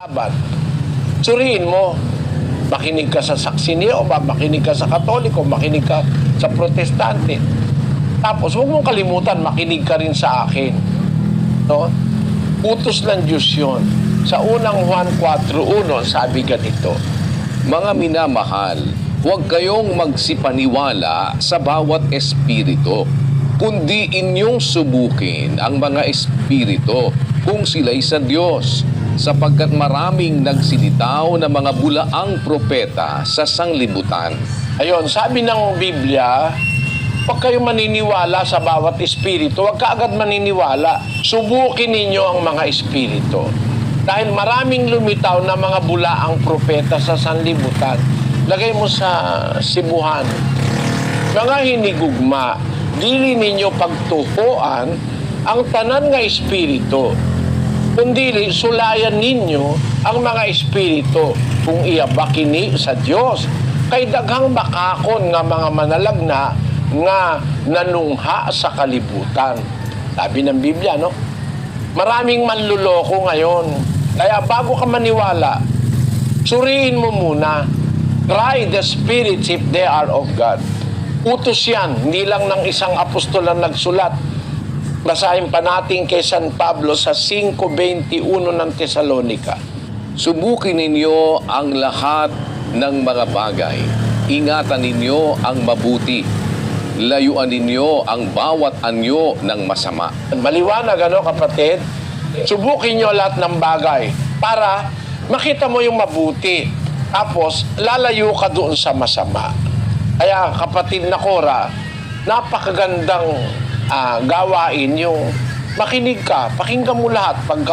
laban. Suriin mo, makinig ka sa saksi ni Jehovah, makinig ka sa Katoliko, makinig ka sa Protestante. Tapos, huwag mong kalimutan, makinig ka rin sa akin. No? Utos ng Diyos yun. Sa unang Juan 4:1, sabi ganito, Mga minamahal, huwag kayong magsipaniwala sa bawat espiritu, kundi inyong subukin ang mga espiritu kung sila'y sa Diyos, sapagkat maraming nagsilitaw na mga bulaang propeta sa sanglibutan. ayun, sabi ng Biblia, huwag kayong maniniwala sa bawat espiritu. Huwag ka agad maniniwala. Subukin ninyo ang mga espiritu. Dahil maraming lumitaw na mga bulaang propeta sa sanlibutan. Lagay mo sa sibuhan. Mga hinigugma, dili ninyo pagtuhuan ang tanan nga espiritu. Kundi sulayan ninyo ang mga espiritu kung iaba kini sa Dios. Kay daghang bakakon nga mga manalagna nga nanungha sa kalibutan. Sabi ng Biblia, no? Maraming manluloko ngayon. Kaya bago ka maniwala, suriin mo muna. Try the spirits if they are of God. Utos yan, hindi lang ng isang apostol ang nagsulat. Basahin pa natin kay San Pablo sa 5:21 ng Tesalonica. Subukin ninyo ang lahat ng mga bagay. Ingatan ninyo ang mabuti. Layuan ninyo ang bawat anyo ng masama. Maliwanag, ano kapatid? Subukin nyo lahat ng bagay para makita mo yung mabuti. Tapos, lalayo ka doon sa masama. Kaya, kapatid na Cora, napakagandang gawain yung makinig ka, pakinggan mo lahat pag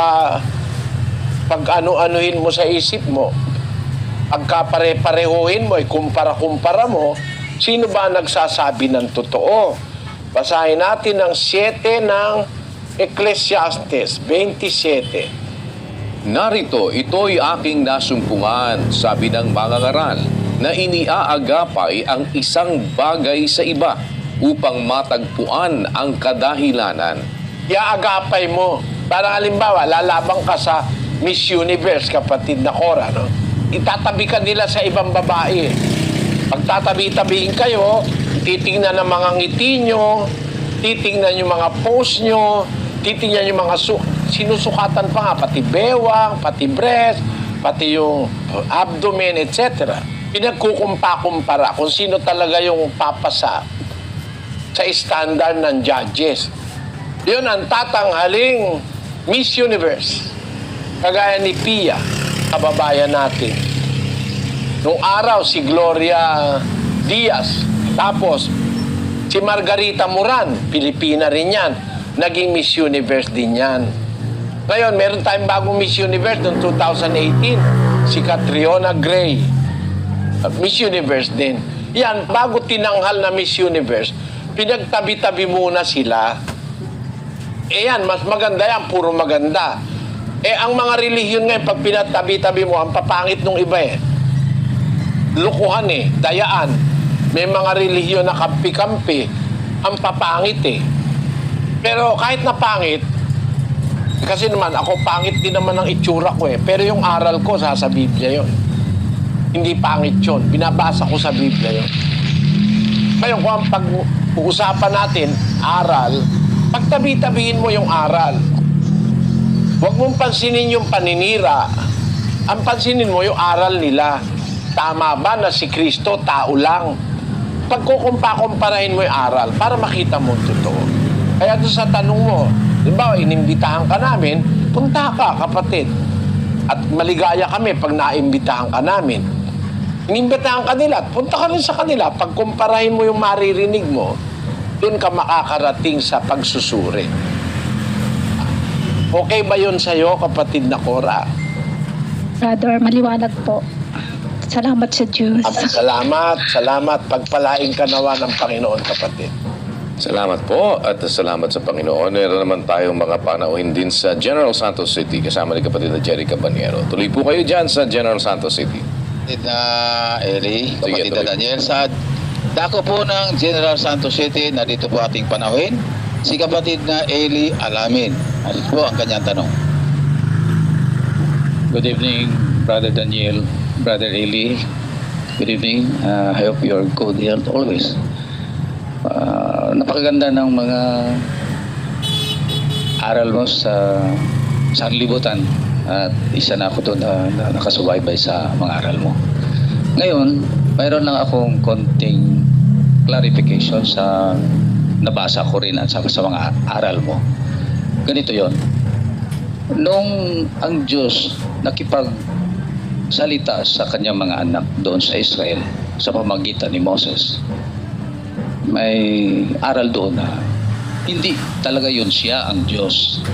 ano-anuhin mo sa isip mo. Pagka pare-parehuhin mo, kumpara-kumpara mo, sino ba nagsasabi ng totoo? Basahin natin ang 7 ng Ecclesiastes 27. Narito, ito'y aking nasumpungan, sabi ng mangangaral, na iniaagapay ang isang bagay sa iba upang matagpuan ang kadahilanan. Iaagapay mo. Parang halimbawa, lalabang ka sa Miss Universe, kapatid na Cora, no? Itatabi ka nila sa ibang babae. Pagtatabi-tabihin kayo, titingnan ang mga ngiti nyo, titingnan yung mga pose nyo, titingnan yung mga sinusukatan pa nga, pati bewang, pati breast, pati yung abdomen, etc. Pinagkukumpa-kumpara kung sino talaga yung papasa sa standard ng judges. Yun ang tatanghaling Miss Universe. Kagaya ni Pia, kababayan natin. Nung araw, si Gloria Diaz. Tapos, si Margarita Moran, Pilipina rin yan. Naging Miss Universe din yan. Ngayon, meron tayong bagong Miss Universe noong 2018. Si Catriona Gray. Miss Universe din. Yan, bago tinanghal na Miss Universe, pinagtabi-tabi muna sila. Yan, mas maganda yan, puro maganda. Ang mga relihiyon ngayon, pag pinatabi-tabi mo, ang papangit nung iba lukuhan dayaan. May mga relihiyon na kampi-kampi, ang papangit Pero kahit na pangit, kasi naman ako pangit din naman ang itsura ko pero yung aral ko sa Biblia yon. Hindi pangit yon. Binabasa ko sa Biblia yon. Ngayon kung ang pag-uusapan natin, aral, pagtabi-tabihin mo yung aral. Huwag mong pansinin yung paninira. Ang pansinin mo yung aral nila. Tama ba na si Kristo tao lang? Pagkukumpa-kumparahin mo yung aral para makita mo totoo. Kaya doon sa tanong mo, diba, inimbitahan ka namin, punta ka, kapatid. At maligaya kami pag naimbitahan ka namin. Inimbitahan ka nila at punta ka rin sa kanila. Pagkumparahin mo yung maririnig mo, doon ka makakarating sa pagsusuri. Okay ba yun sa'yo, kapatid na Cora? Brother, maliwanag po. Salamat sa Diyos. Salamat. Pagpalain ka nawa ng Panginoon, kapatid. Salamat po at salamat sa Panginoon. Meron naman tayong mga panauhin din sa General Santos City kasama ni kapatid na Jerry Cabanyero. Tuloy po kayo dyan sa General Santos City. Kapatid na Eli, kapatid Sige, na Daniel, sa dako po ng General Santos City, narito po ating panauhin, si kapatid na Eli Alamin. Ano po ang kanyang tanong? Good evening, Brother Daniel, Brother Eli. Good evening. I hope you're good health always. Napakaganda ng mga aral mo sa sanlibutan at isa na ako doon na nakasubaybay sa mga aral mo. Ngayon, mayroon lang akong konting clarification sa nabasa ko rin at sa mga aral mo. Ganito yon. Nung ang Diyos nakipagsalita sa kanyang mga anak doon sa Israel sa pamamagitan ni Moses, may aral doon na hindi talaga yun siya ang Diyos.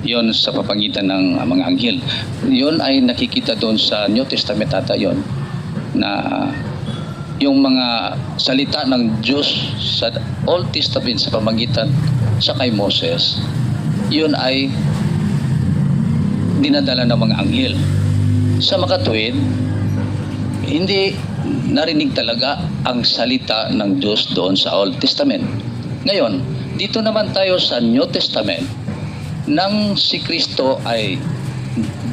Yun sa papangitan ng mga anghel. Yun ay nakikita doon sa New Testament ata yun, na yung mga salita ng Diyos sa Old Testament sa pamamagitan sa kay Moses, yun ay dinadala ng mga anghel. Sa makatuwid, hindi narinig talaga ang salita ng Diyos doon sa Old Testament. Ngayon, dito naman tayo sa New Testament, nang si Kristo ay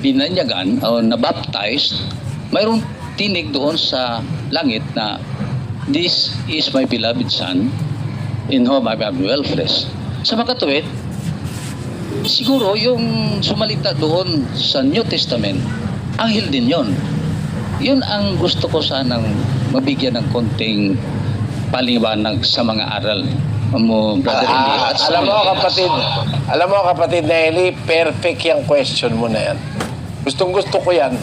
binanyagan o nabaptized, mayroong tinig doon sa langit na, "This is my beloved Son, in whom I am well pleased." Sa makatuwid, siguro yung sumalita doon sa New Testament, anghel din yon. Yun ang gusto ko sanang mabigyan ng konting paliwanag sa mga aral mo, Brother Eli. At sa Alam mo kapatid na Eli, perfect yung question mo na yan. Gustong gusto ko yan.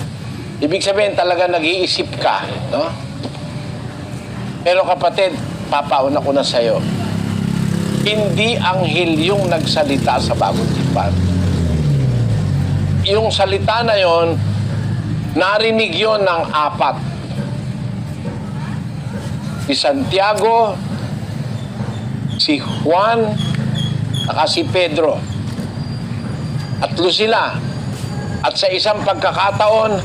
Ibig sabihin talaga nag-iisip ka, no? Pero kapatid, papauna ko na sa'yo. Hindi anghel yung nagsalita sa Bagong Tipan. Yung salita na yon, narinig yon ng apat. Si Santiago, si Juan, at si Pedro. Tatlo sila. At sa isang pagkakataon,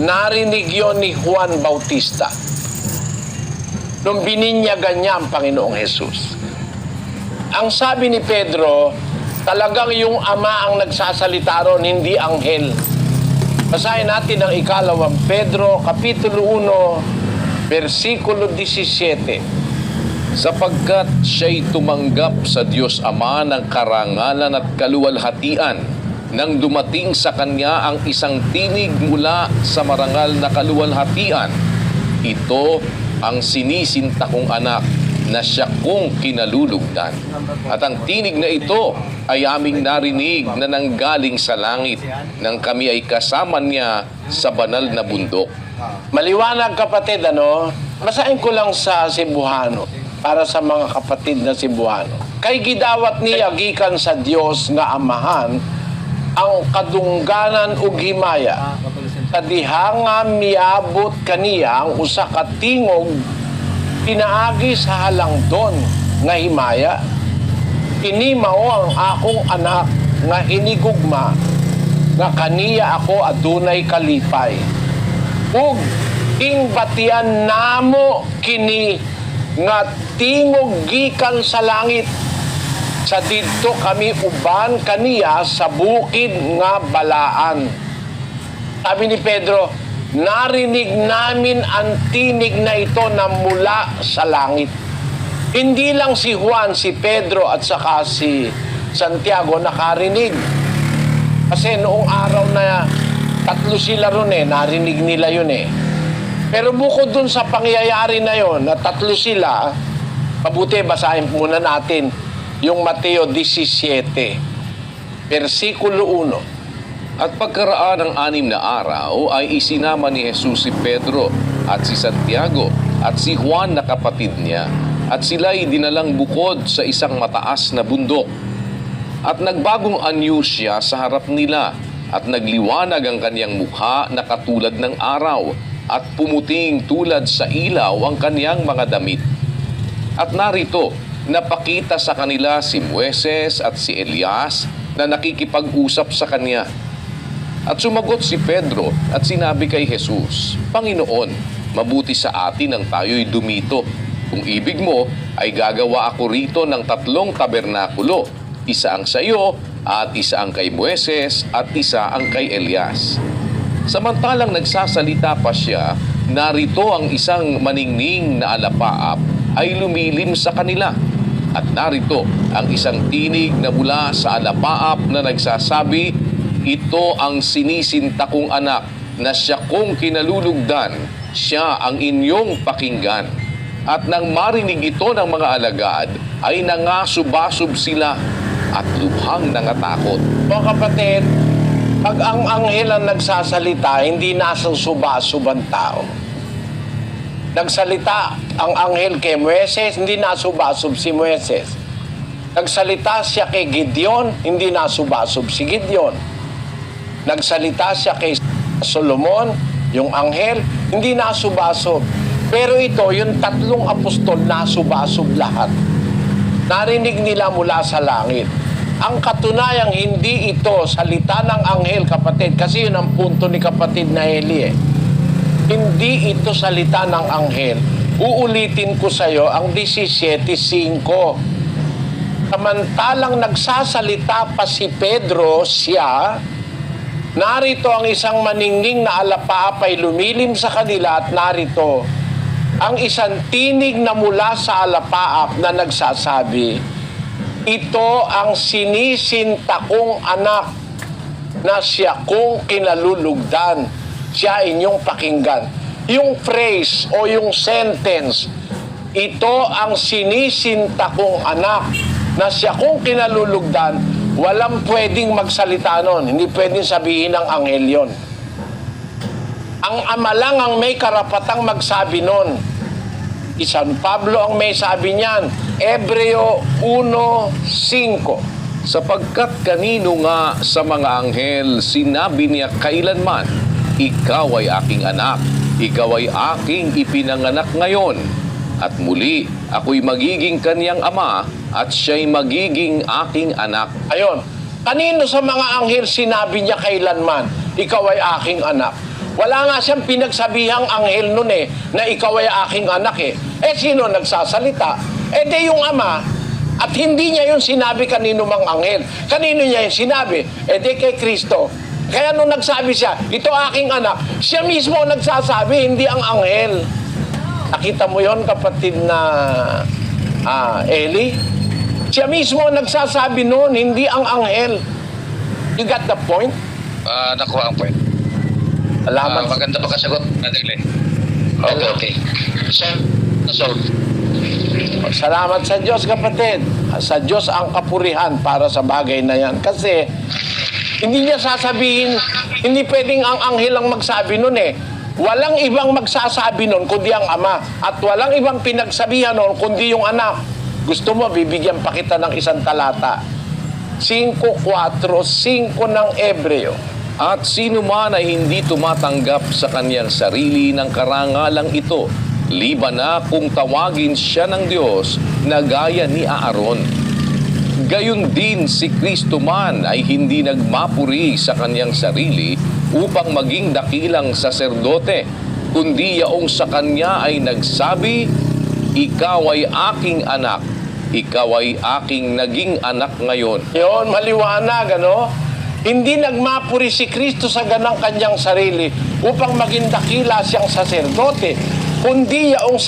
narinig yon ni Juan Bautista nung bininyagan niya ang Panginoong Jesus. Ang sabi ni Pedro, talagang yung Ama ang nagsasalita ron, hindi anghel. Basahin natin ang 2 Pedro, Kapitulo 1, versikulo 17. Sapagkat siya'y tumanggap sa Diyos Ama ng karangalan at kaluwalhatian nang dumating sa Kanya ang isang tinig mula sa marangal na kaluwalhatian. Ito ang sinisinta kong anak na siya kong kinalulugdan. At ang tinig na ito ay aming narinig na nanggaling sa langit nang kami ay kasama niya sa banal na bundok. Maliwanag kapatid, ano? Basahin ko lang sa Cebuano para sa mga kapatid na Cebuano. Kay gidawat niya gikan sa Dios nga Amahan ang kadungganan ug himaya. Sa diha nga miabot kaniya ang usa ka tingog pinaagi sa halangdon nga himaya. Kini mao ang akong anak nga hinigugma nga kaniya ako adunay kalipay. Ug ingbatian namo kini nga tingog gikan sa langit. Sa didto kami uban kaniya sa bukid nga balaan. Sabi ni Pedro, narinig namin ang tinig na ito na mula sa langit. Hindi lang si Juan, si Pedro at saka si Santiago nakarinig. Kasi noong araw na tatlo sila ron narinig nila yun Pero bukod dun sa pangyayari na yon na tatlo sila, mabuti basahin muna natin yung Mateo 17, versikulo 1. At pagkaraan ng 6 na araw ay isinama ni Jesus si Pedro at si Santiago at si Juan na kapatid niya at sila'y dinalang bukod sa isang mataas na bundok. At nagbagong anyo siya sa harap nila at nagliwanag ang kanyang mukha na katulad ng araw at pumuting tulad sa ilaw ang kanyang mga damit. At narito, napakita sa kanila si Moises at si Elias na nakikipag-usap sa kanya. At sumagot si Pedro at sinabi kay Jesus, Panginoon, mabuti sa atin ang tayo'y dumito. Kung ibig mo, ay gagawa ako rito ng 3 tabernakulo. Isa ang sa iyo, at isa ang kay Moises, at isa ang kay Elias. Samantalang nagsasalita pa siya, narito ang isang maningning na alapaap ay lumilim sa kanila. At narito ang isang tinig na mula sa alapaap na nagsasabi, ito ang sinisinta kong anak na siya kong kinalulugdan, siya ang inyong pakinggan. At nang marinig ito ng mga alagad, ay nangasubasub sila at lubhang nangatakot. Mga kapatid, pag ang anghel ang nagsasalita, hindi nasusubasub ang tao. Nagsalita ang anghel kay Moises, hindi nasubasub si Moises. Nagsalita siya kay Gideon, hindi nasubasub si Gideon. Nagsalita siya kay Solomon, yung anghel, hindi nasubasub. Pero ito, yung 3 apostol, nasubasub lahat. Narinig nila mula sa langit. Ang katunayang hindi ito salita ng anghel, kapatid, kasi yun ang punto ni kapatid na Eli. Hindi ito salita ng anghel. Uulitin ko sa iyo ang 17:5. Samantalang nagsasalita pa si Pedro, siya, narito ang isang maningning na alapaap ay lumilim sa kanila at narito ang isang tinig na mula sa alapaap na nagsasabi, ito ang sinisinta kong anak na siya kong kinalulugdan, siya inyong pakinggan. Yung phrase o yung sentence, ito ang sinisinta kong anak na siya kong kinalulugdan, walang pwedeng magsalita nun. Hindi pwedeng sabihin ng anghel yun. Ang ama lang ang may karapatang magsabi nun. San Pablo ang may sabi niyan, Hebreo 1:5. Sapagkat kanino nga sa mga anghel sinabi niya kailanman, ikaw ay aking anak, ikaw ay aking ipinanganak ngayon. At muli, ako'y magiging kaniyang ama at siya'y magiging aking anak. Ayon, kanino sa mga anghel sinabi niya kailanman, ikaw ay aking anak? Wala nga siyang pinagsabihang anghel nun na ikaw ay aking anak sino nagsasalita? Di yung ama. At hindi niya yung sinabi kanino mang anghel. Kanino niya yung sinabi? Di kay Kristo. Kaya nung nagsabi siya, ito aking anak, siya mismo ang nagsasabi, hindi ang anghel. Nakita mo yon kapatid na Eli? Siya mismo ang nagsasabi noon, hindi ang anghel. You got the point? Nakuha ang point. Salamat. Maganda pa kasagot, Madele. Okay. Salamat sa Diyos, kapatid. Sa Diyos ang kapurihan para sa bagay na yan. Kasi, hindi niya sasabihin, hindi pwedeng ang anghel ang magsabi nun Walang ibang magsasabi nun kundi ang ama. At walang ibang pinagsabihan nun kundi yung anak. Gusto mo, bibigyan pa kita ng isang talata. 5:4, 5 ng Hebreo. At sino man ay hindi tumatanggap sa kanyang sarili ng karangalang ito, liban na kung tawagin siya ng Diyos na gaya ni Aaron. Gayon din si Kristo man ay hindi nagmapuri sa kanyang sarili upang maging dakilang saserdote, kundi yaong sa kanya ay nagsabi, ikaw ay aking anak, ikaw ay aking naging anak ngayon. Yun, maliwanag, Hindi nagmapuri si Kristo sa ganang kanyang sarili upang maging dakila siyang saserdote, kundi yaong